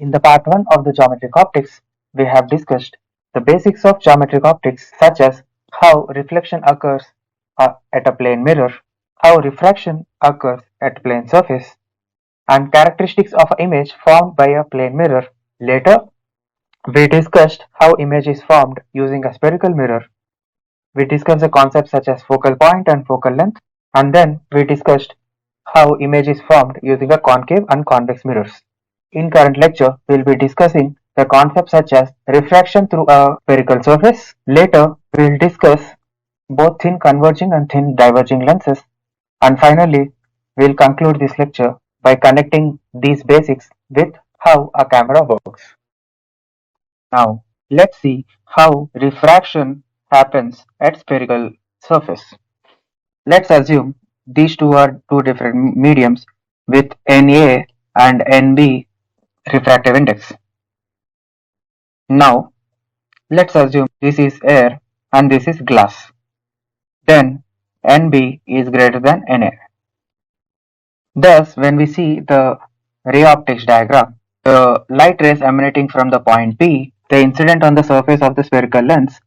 In the part 1 of the geometric optics, we have discussed the basics of geometric optics such as how reflection occurs at a plane mirror, how refraction occurs at a plane surface, and characteristics of an image formed by a plane mirror. Later, we discussed how image is formed using a spherical mirror. We discussed the concepts such as focal point and focal length, and then we discussed how image is formed using a concave and convex mirrors. In current lecture, we will be discussing the concepts such as refraction through a spherical surface. Later, we will discuss both thin converging and thin diverging lenses. And finally, we will conclude this lecture by connecting these basics with how a camera works. Now, let's see how refraction happens at spherical surface. Let's assume these two are two different mediums with Na and Nb refractive index. Now, let's assume this is air and this is glass. Then Nb is greater than Na. Thus, when we see the ray optics diagram, the light rays emanating from the point P, they incident on the surface of the spherical lens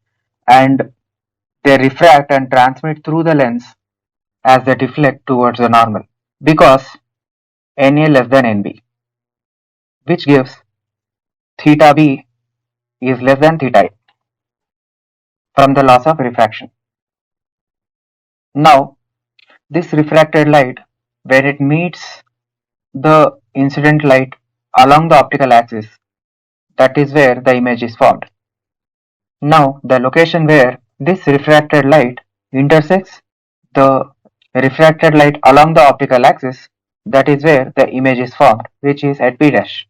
and they refract and transmit through the lens as they deflect towards the normal because Na less than Nb, which gives theta b is less than theta a from the laws of refraction. Now, this refracted light, when it meets the incident light along the optical axis, that is where the image is formed. Now, the location where this refracted light intersects the refracted light along the optical axis, that is where the image is formed, which is at P dash.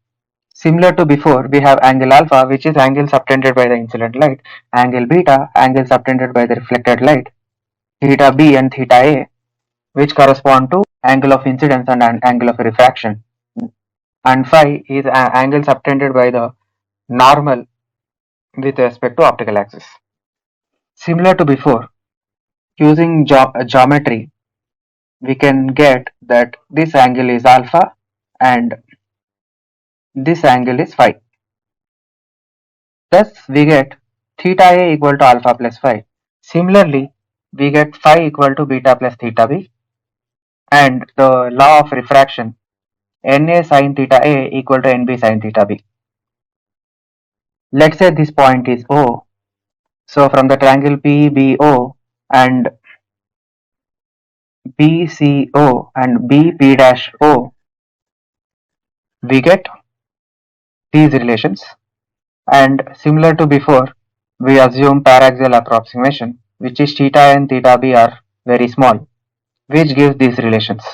Similar to before, we have angle alpha, which is angle subtended by the incident light, angle beta, angle subtended by the reflected light, theta b and theta a, which correspond to angle of incidence and angle of refraction, and phi is an angle subtended by the normal with respect to optical axis. Similar to before, using geometry, we can get that this angle is alpha and this angle is phi. Thus, we get theta a equal to alpha plus phi. Similarly, we get phi equal to beta plus theta b, and the law of refraction, Na sin theta a equal to Nb sin theta b. Let's say this point is O. So from the triangle PBO and BCO and BP dash O, we get these relations. And similar to before, we assume paraxial approximation, which is theta and theta b are very small, which gives these relations.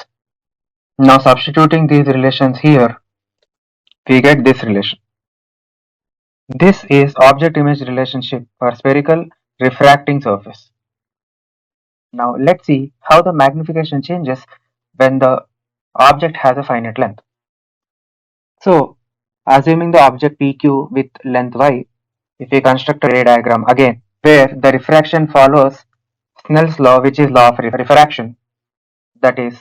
Now substituting these relations here, we get this relation. This is object-image relationship for spherical refracting surface. Now let's see how the magnification changes when the object has a finite length. So, assuming the object PQ with length y, if we construct a ray diagram again, where the refraction follows Snell's law, which is law of refraction, that is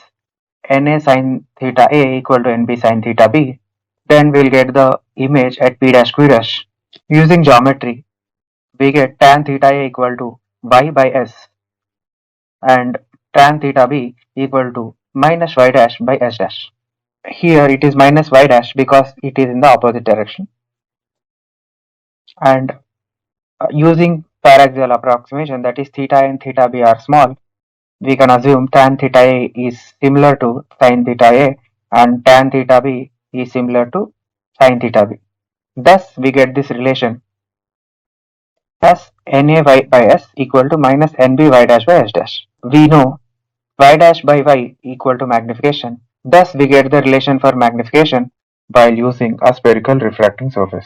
Na sin theta a equal to Nb sin theta b, then we'll get the image at P dash Q dash. Using geometry, we get tan theta a equal to y by s and tan theta b equal to minus y dash by s dash. Here it is minus y dash because it is in the opposite direction. And using paraxial approximation, that is theta and theta b are small, we can assume tan theta a is similar to sin theta a and tan theta b is similar to sin theta b. Thus, we get this relation as Na y by s equal to minus Nb y dash by s dash. We know y dash by y equal to magnification. Thus, we get the relation for magnification while using a spherical refracting surface.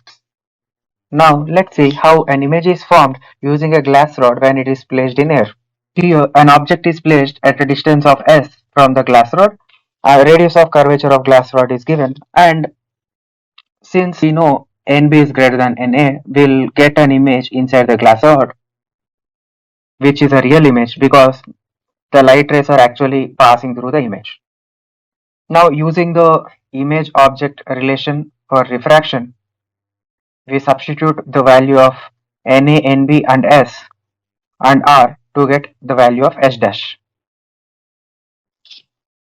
Now, let's see how an image is formed using a glass rod when it is placed in air. Here, an object is placed at a distance of s from the glass rod. A radius of curvature of glass rod is given, and since we know Nb is greater than Na, we'll get an image inside the glass rod, which is a real image because the light rays are actually passing through the image. Now, using the image object relation for refraction, we substitute the value of Na, Nb and S and R to get the value of S dash.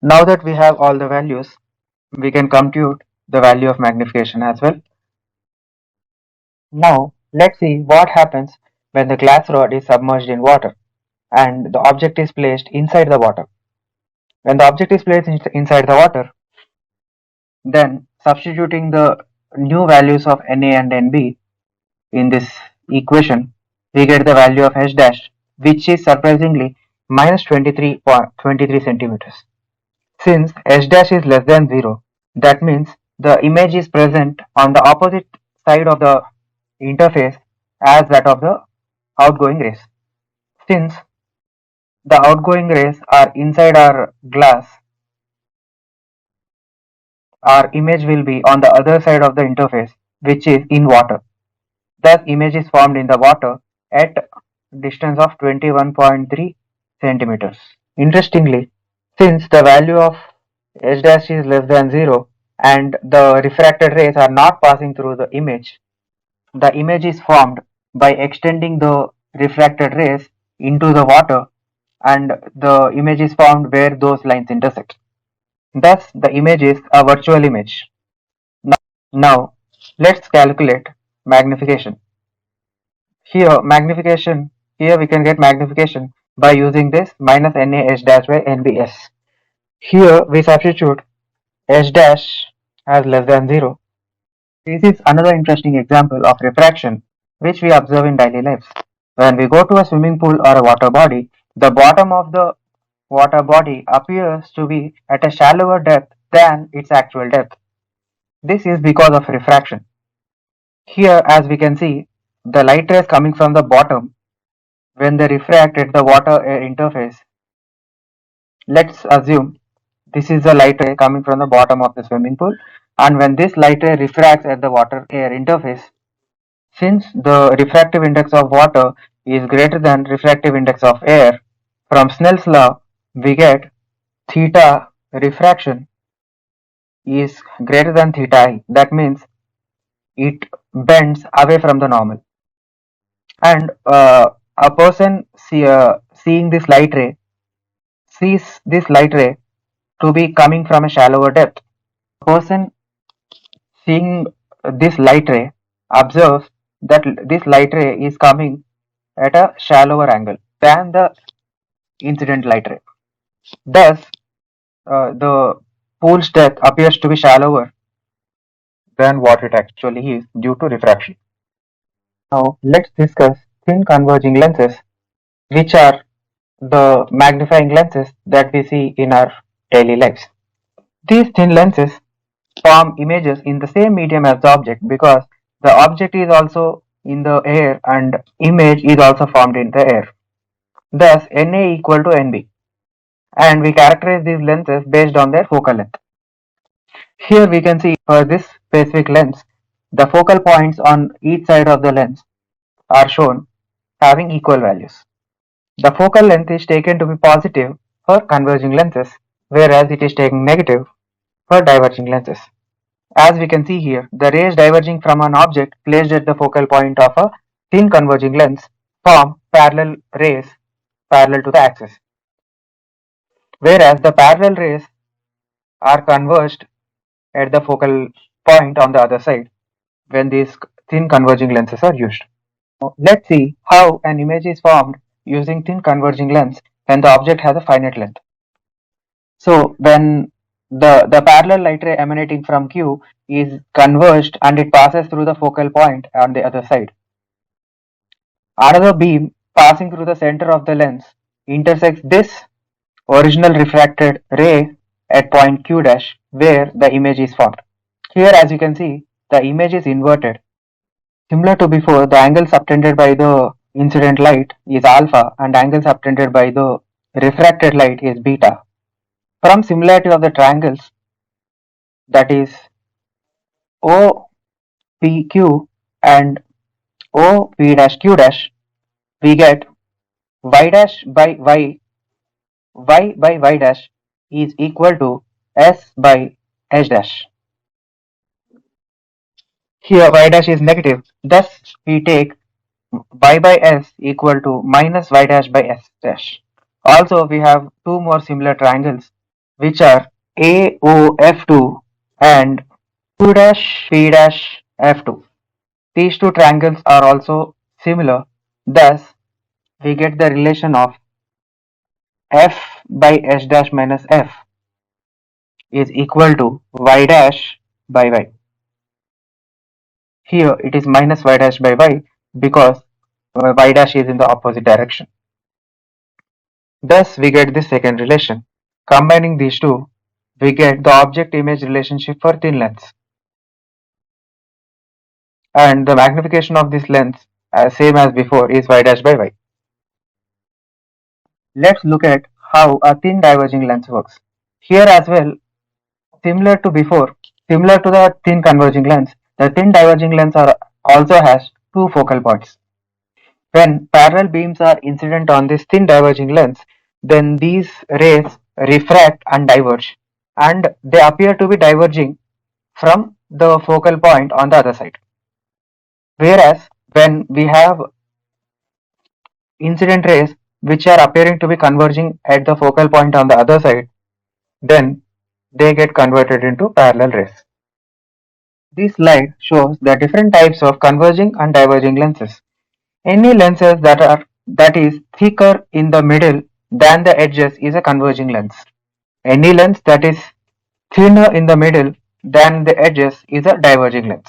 Now that we have all the values, we can compute the value of magnification as well. Now let's see what happens when the glass rod is submerged in water and the object is placed inside the water. When the object is placed inside the water, then substituting the new values of Na and Nb in this equation, we get the value of H dash, which is surprisingly minus 23 centimeters. Since H dash is less than 0, that means the image is present on the opposite side of the interface as that of the outgoing rays. Since the outgoing rays are inside our glass, our image will be on the other side of the interface, which is in water. Thus, image is formed in the water at distance of 21.3 centimeters. Interestingly, since the value of H dash is less than 0 and the refracted rays are not passing through the image is formed by extending the refracted rays into the water, and the image is formed where those lines intersect. Thus, the image is a virtual image. Now, let's calculate magnification. Here we can get magnification by using this minus Na H dash by Nbs. Here we substitute H dash as less than 0. This is another interesting example of refraction which we observe in daily lives. When we go to a swimming pool or a water body, the bottom of the water body appears to be at a shallower depth than its actual depth. This is because of refraction. Here, as we can see, the light rays coming from the bottom, when they refract at the water-air interface, let's assume this is the light ray coming from the bottom of the swimming pool, and when this light ray refracts at the water-air interface, since the refractive index of water is greater than refractive index of air, from Snell's law we get theta refraction is greater than theta I. That means it bends away from the normal. And a person seeing this light ray sees this light ray to be coming from a shallower depth. A person seeing this light ray observes that this light ray is coming at a shallower angle than the incident light ray. Thus, the pool's depth appears to be shallower than what it actually is due to refraction. Now, let's discuss thin converging lenses, which are the magnifying lenses that we see in our daily lives. These thin lenses form images in the same medium as the object because the object is also in the air and image is also formed in the air. Thus, Na equal to Nb, and we characterize these lenses based on their focal length. Here we can see for this specific lens, the focal points on each side of the lens are shown having equal values. The focal length is taken to be positive for converging lenses, whereas it is taken negative for diverging lenses. As we can see here, the rays diverging from an object placed at the focal point of a thin converging lens form parallel rays parallel to the axis, whereas the parallel rays are converged at the focal point on the other side when these thin converging lenses are used. Now, let's see how an image is formed using thin converging lens when the object has a finite length. So when the parallel light ray emanating from Q is converged and it passes through the focal point on the other side. Another beam passing through the center of the lens intersects this original refracted ray at point Q dash where the image is formed. Here, as you can see, the image is inverted. Similar to before, the angle subtended by the incident light is alpha and angle subtended by the refracted light is beta. From similarity of the triangles, that is OPQ and OP dash Q dash, we get y dash by y by y dash is equal to S by H dash. Here y dash is negative, thus we take y by s equal to minus y dash by s dash. Also, we have two more similar triangles which are AOF2 and 2 dash P dash F2. These two triangles are also similar, thus we get the relation of f by s dash minus f is equal to y dash by y. Here it is minus y dash by y because y dash is in the opposite direction. Thus we get this second relation. Combining these two, we get the object image relationship for thin lens. And the magnification of this lens, same as before, is y dash by y. Let's look at how a thin diverging lens works. Here as well, similar to before, similar to the thin converging lens, the thin diverging lens also has two focal points. When parallel beams are incident on this thin diverging lens, then these rays refract and diverge, and they appear to be diverging from the focal point on the other side. Whereas when we have incident rays which are appearing to be converging at the focal point on the other side, then they get converted into parallel rays. This slide shows the different types of converging and diverging lenses. Any lenses that is thicker in the middle than the edges is a converging lens. Any lens that is thinner in the middle than the edges is a diverging lens.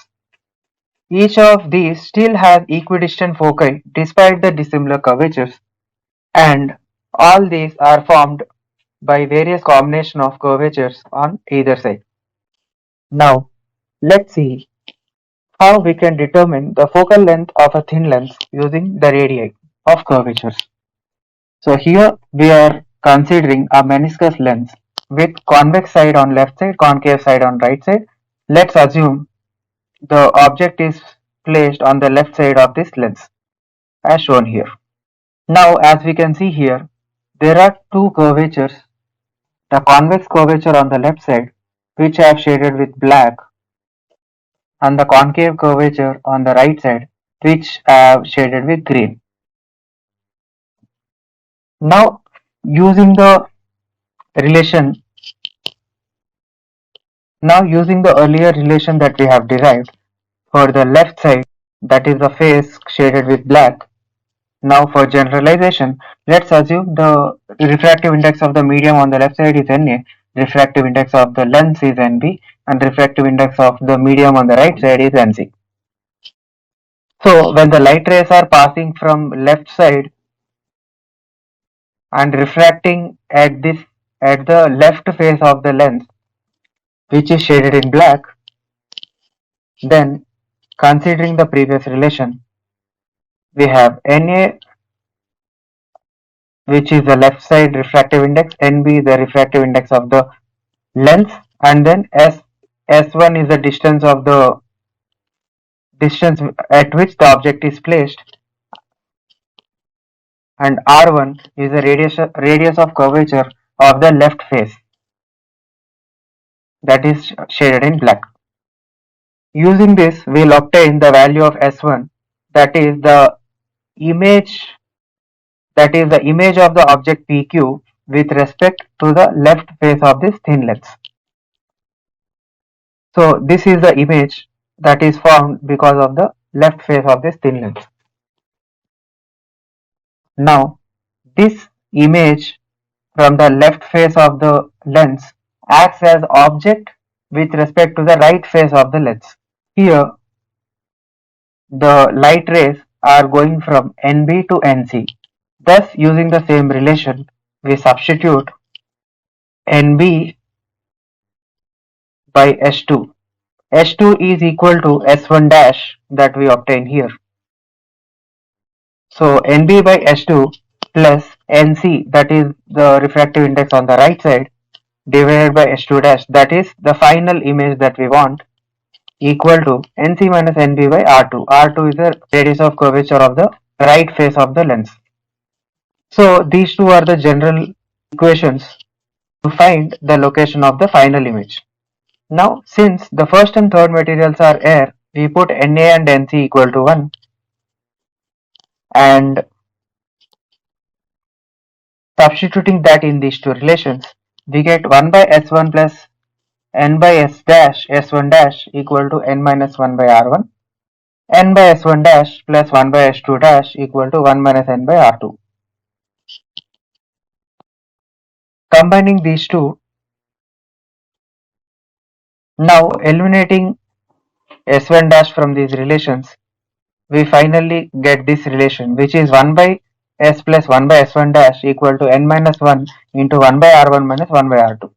Each of these still has equidistant foci despite the dissimilar curvatures, and all these are formed by various combination of curvatures on either side. Now, let's see how we can determine the focal length of a thin lens using the radii of curvatures. So here we are considering a meniscus lens with convex side on left side, concave side on right side. Let's assume the object is placed on the left side of this lens as shown here. Now as we can see here, there are two curvatures, the convex curvature on the left side which I have shaded with black, and the concave curvature on the right side which I have shaded with green. Now using the relation using the earlier relation that we have derived for the left side, that is the face shaded with black. Now for generalization, let's assume the refractive index of the medium on the left side is Na, refractive index of the lens is Nb, and refractive index of the medium on the right side is Nc. So when the light rays are passing from left side and refracting at the left face of the lens, which is shaded in black, then considering the previous relation, we have Na, which is the left side refractive index, Nb the refractive index of the lens, and then S1 is the distance at which the object is placed, and R1 is the radius of curvature of the left face, that is shaded in black. Using this, we will obtain the value of S1, that is the image of the object PQ with respect to the left face of this thin lens. So this is the image that is formed because of the left face of this thin lens. Now this image from the left face of the lens acts as object with respect to the right face of the lens. Here the light rays are going from Nb to Nc. Thus using the same relation, we substitute Nb by S2. S2 is equal to S1 dash that we obtain here. So Nb by S2 plus Nc, that is the refractive index on the right side, divided by S2 dash, that is the final image that we want, equal to Nc minus Nb by R2. R2 is the radius of curvature of the right face of the lens. So these two are the general equations to find the location of the final image. Now since the first and third materials are air, we put Na and Nc equal to 1, and substituting that in these two relations, we get 1 by S1 plus n by S dash S1 dash equal to n minus 1 by R1, n by S1 dash plus 1 by S2 dash equal to 1 minus n by R2. Combining these two, now eliminating S1 dash from these relations, we finally get this relation, which is 1 by S plus 1 by S1 dash equal to n minus 1 into 1 by R1 minus 1 by R2.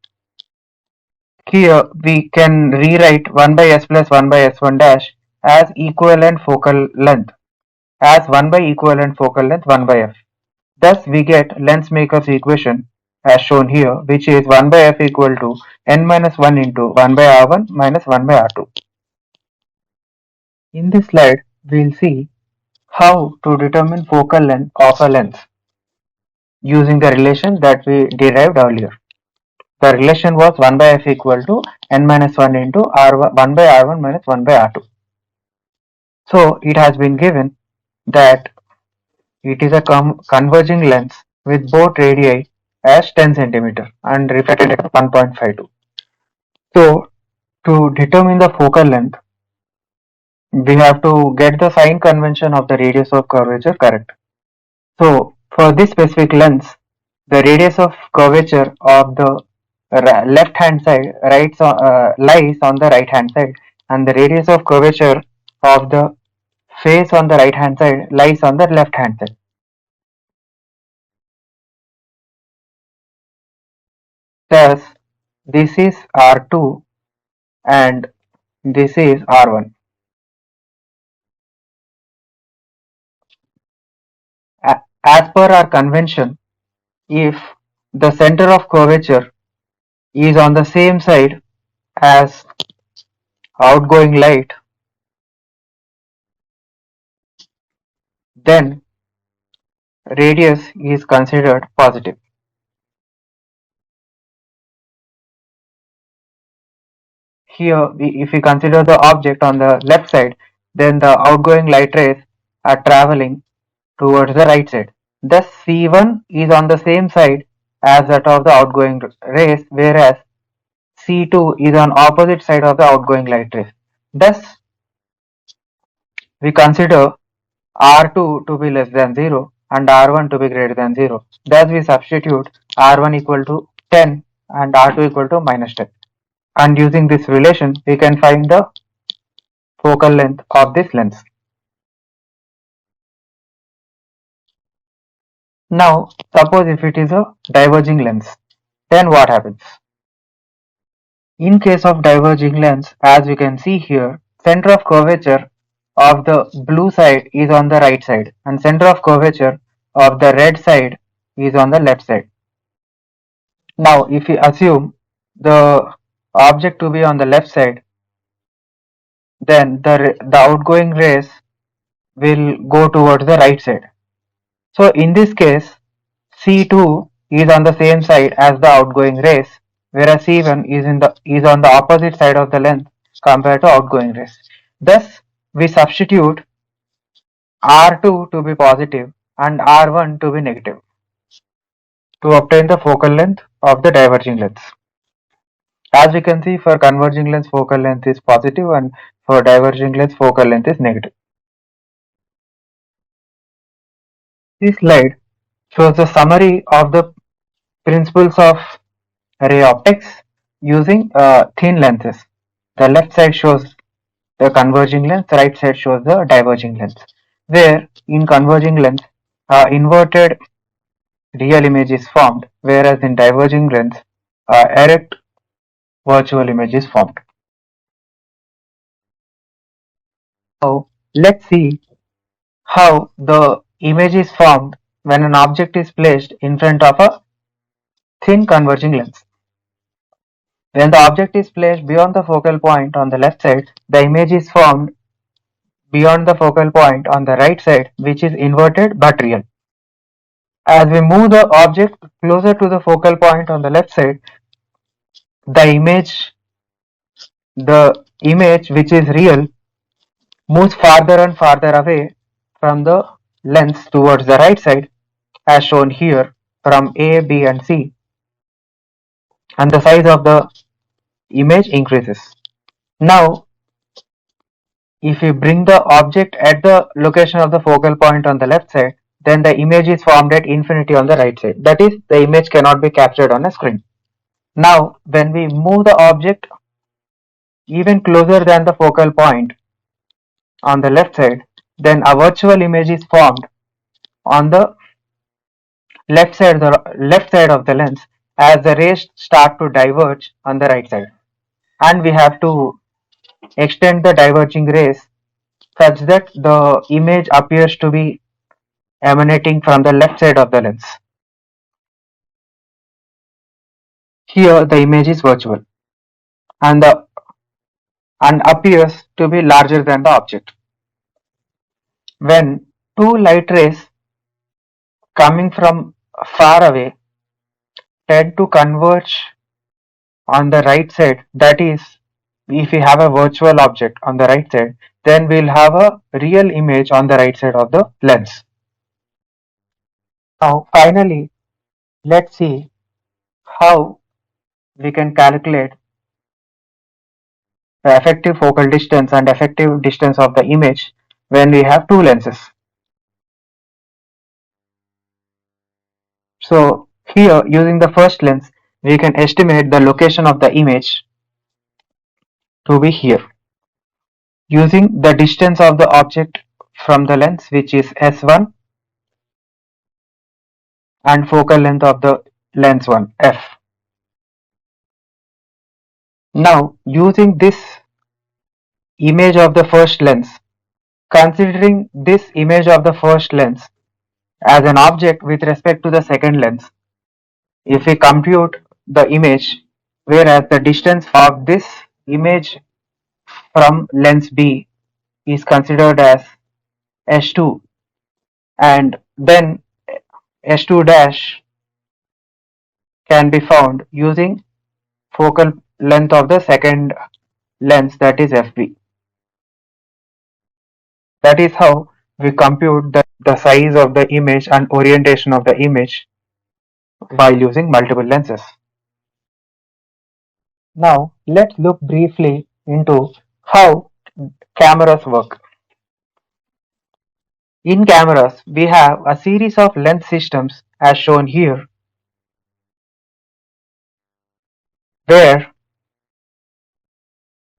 Here we can rewrite 1 by S plus 1 by S1 dash as equivalent focal length, as 1 by equivalent focal length 1 by F. Thus we get Lensmaker's equation as shown here, which is 1 by F equal to n minus 1 into 1 by R1 minus 1 by R2. In this slide, we'll see how to determine focal length of a lens using the relation that we derived earlier. The relation was 1 by F equal to n minus 1 into R1, 1 by R1 minus 1 by R2. So it has been given that it is a converging lens with both radii as 10 cm and refracted at 1.52. So to determine the focal length, we have to get the sign convention of the radius of curvature correct. So for this specific lens, the radius of curvature of the left hand side lies on the right hand side, and the radius of curvature of the face on the right hand side lies on the left hand side. Thus, this is R2 and this is R1. As per our convention, if the center of curvature is on the same side as outgoing light, then radius is considered positive. Here, if we consider the object on the left side, then the outgoing light rays are traveling towards the right side. Thus, C1 is on the same side as that of the outgoing rays, whereas C2 is on opposite side of the outgoing light rays. Thus, we consider R2 to be less than 0 and R1 to be greater than 0. Thus, we substitute R1 equal to 10 and R2 equal to minus 10. And using this relation, we can find the focal length of this lens. Now, suppose if it is a diverging lens, then what happens? In case of diverging lens, as you can see here, center of curvature of the blue side is on the right side and center of curvature of the red side is on the left side. Now, if we assume the object to be on the left side, then the outgoing rays will go towards the right side. So in this case, C2 is on the same side as the outgoing rays, whereas C1 is on the opposite side of the lens compared to outgoing rays. Thus, we substitute R2 to be positive and R1 to be negative to obtain the focal length of the diverging lens. As we can see, for converging lens, focal length is positive, and for diverging lens, focal length is negative. This slide shows the summary of the principles of ray optics using thin lenses. The left side shows the converging lens, the right side shows the diverging lens. Where in converging lens, inverted real image is formed, whereas in diverging lens, erect virtual image is formed. Now, let's see how the image is formed when an object is placed in front of a thin converging lens. When the object is placed beyond the focal point on the left side, the image is formed beyond the focal point on the right side, which is inverted but real. As we move the object closer to the focal point on the left side, the image which is real moves farther and farther away from the lens towards the right side, as shown here from A, B, and C, and the size of the image increases. Now, if we bring the object at the location of the focal point on the left side, then the image is formed at infinity on the right side. That is, the image cannot be captured on a screen. Now, when we move the object even closer than the focal point on the left side, then a virtual image is formed on the left side of the lens as the rays start to diverge on the right side. And we have to extend the diverging rays such that the image appears to be emanating from the left side of the lens. Here the image is virtual and appears to be larger than the object. When two light rays coming from far away tend to converge on the right side, that is, if we have a virtual object on the right side, then we'll have a real image on the right side of the lens. Now finally, let's see how we can calculate the effective focal distance and effective distance of the image when we have two lenses. So here, using the first lens, we can estimate the location of the image to be here, using the distance of the object from the lens, which is S1, and focal length of the lens 1, F. Now, using this image of the first lens, considering this image of the first lens as an object with respect to the second lens, if we compute the image, whereas the distance of this image from lens B is considered as S2, and then S2 dash can be found using focal length of the second lens, that is FB. That is how we compute the size of the image and orientation of the image while using multiple lenses. Now let's look briefly into how cameras work. In cameras, we have a series of lens systems as shown here, where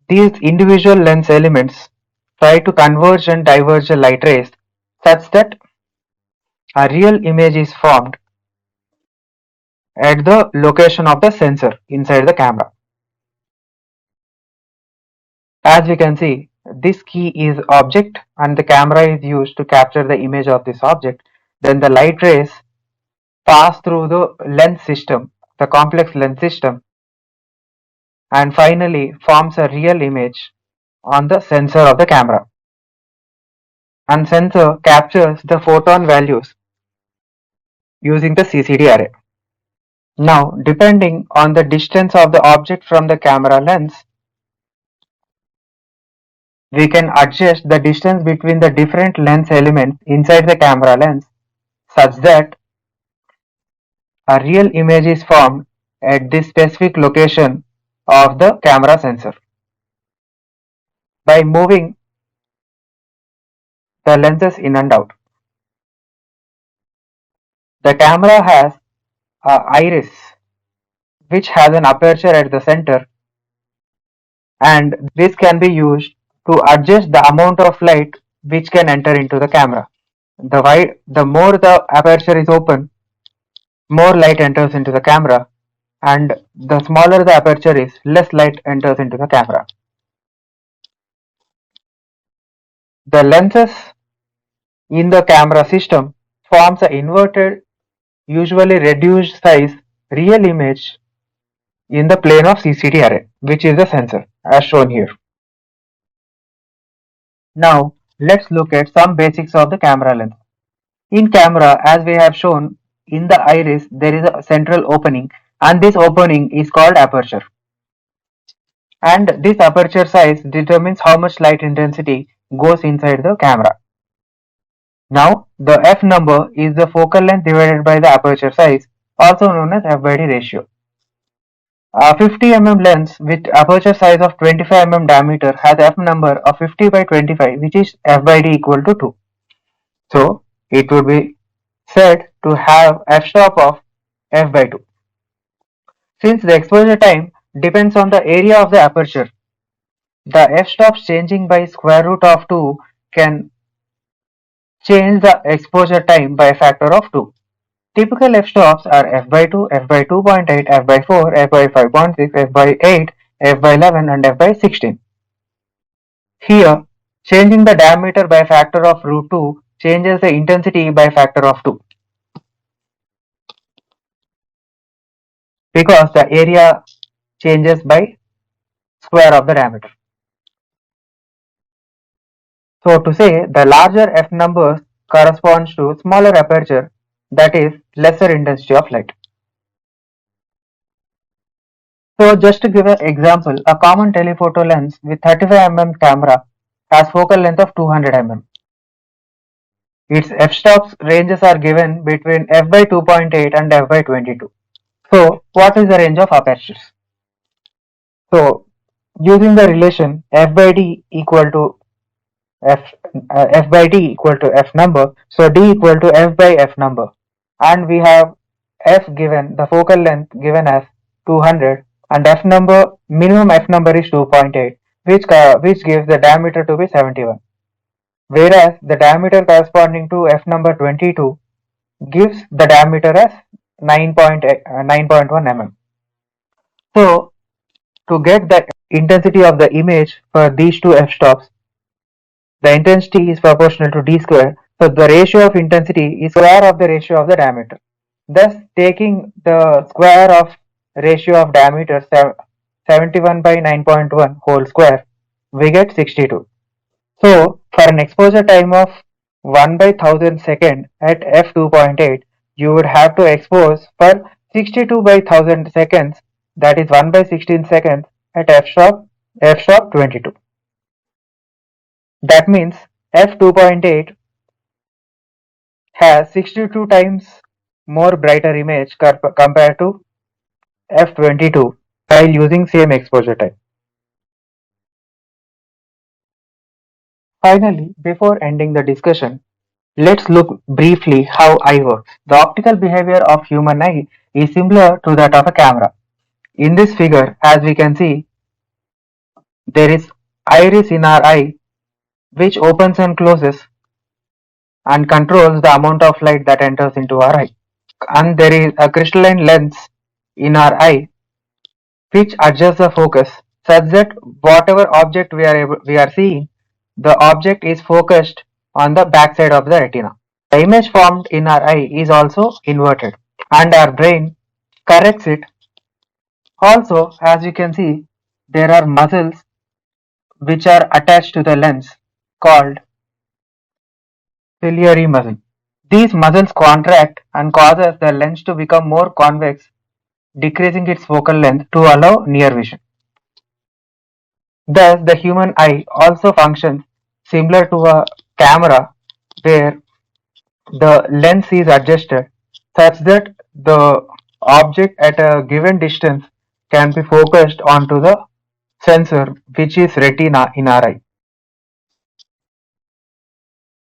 these individual lens elements try to converge and diverge the light rays such that a real image is formed at the location of the sensor inside the camera. As we can see, this key is object and the camera is used to capture the image of this object. Then the light rays pass through the lens system, the complex lens system, and finally forms a real image on the sensor of the camera. And sensor captures the photon values using the CCD array. Now, depending on the distance of the object from the camera lens, we can adjust the distance between the different lens elements inside the camera lens such that a real image is formed at this specific location of the camera sensor. By moving the lenses in and out, the camera has an iris which has an aperture at the center, and this can be used to adjust the amount of light which can enter into the camera. The more the aperture is open, more light enters into the camera, and the smaller the aperture is, less light enters into the camera. The lenses in the camera system forms an inverted, usually reduced size real image in the plane of CCD array, which is the sensor, as shown here. Now let's look at some basics of the camera lens. In camera, as we have shown, in the iris there is a central opening, and this opening is called aperture. And this aperture size determines how much light intensity goes inside the camera. Now, the f number is the focal length divided by the aperture size, also known as f by d ratio. A 50 mm lens with aperture size of 25 mm diameter has f number of 50 by 25, which is f by d equal to 2. So, it would be said to have f-stop of f by 2. Since the exposure time depends on the area of the aperture, the f-stops changing by square root of 2 can change the exposure time by a factor of 2. Typical f-stops are f by 2, f by 2.8, f by 4, f by 5.6, f by 8, f by 11 and f by 16. Here, changing the diameter by a factor of root 2 changes the intensity by a factor of 2, because the area changes by square of the diameter. So to say, the larger f numbers corresponds to smaller aperture, that is lesser intensity of light. So just to give an example, a common telephoto lens with 35 mm camera has focal length of 200 mm. Its f-stops ranges are given between f by 2.8 and f by 22. So what is the range of apertures? So using the relation f by d equal to f by d equal to f number, so d equal to f by f number, and we have f given, the focal length given as 200, and f number, minimum f number is 2.8, which gives the diameter to be 71, whereas the diameter corresponding to f number 22 gives the diameter as 9.1 mm. So to get the intensity of the image for these two f-stops, the intensity is proportional to d square, so the ratio of intensity is square of the ratio of the diameter. Thus, taking the square of ratio of diameter 71 by 9.1 whole square, we get 62. So, for an exposure time of 1 by 1000 second at f2.8, you would have to expose for 62 by 1000 seconds, that is 1 by 16 seconds at f-stop 22. That means f2.8 has 62 times more brighter image compared to f22 while using same exposure time. Finally, before ending the discussion, let's look briefly how eye works. The optical behavior of human eye is similar to that of a camera. In this figure, as we can see, there is iris in our eye which opens and closes and controls the amount of light that enters into our eye. And there is a crystalline lens in our eye which adjusts the focus such that whatever object we are seeing, the object is focused on the backside of the retina. The image formed in our eye is also inverted, and our brain corrects it. Also, as you can see, there are muscles which are attached to the lens called ciliary muscle. These muscles contract and causes the lens to become more convex, decreasing its focal length to allow near vision. Thus, the human eye also functions similar to a camera, where the lens is adjusted such that the object at a given distance can be focused onto the sensor, which is retina in our eye.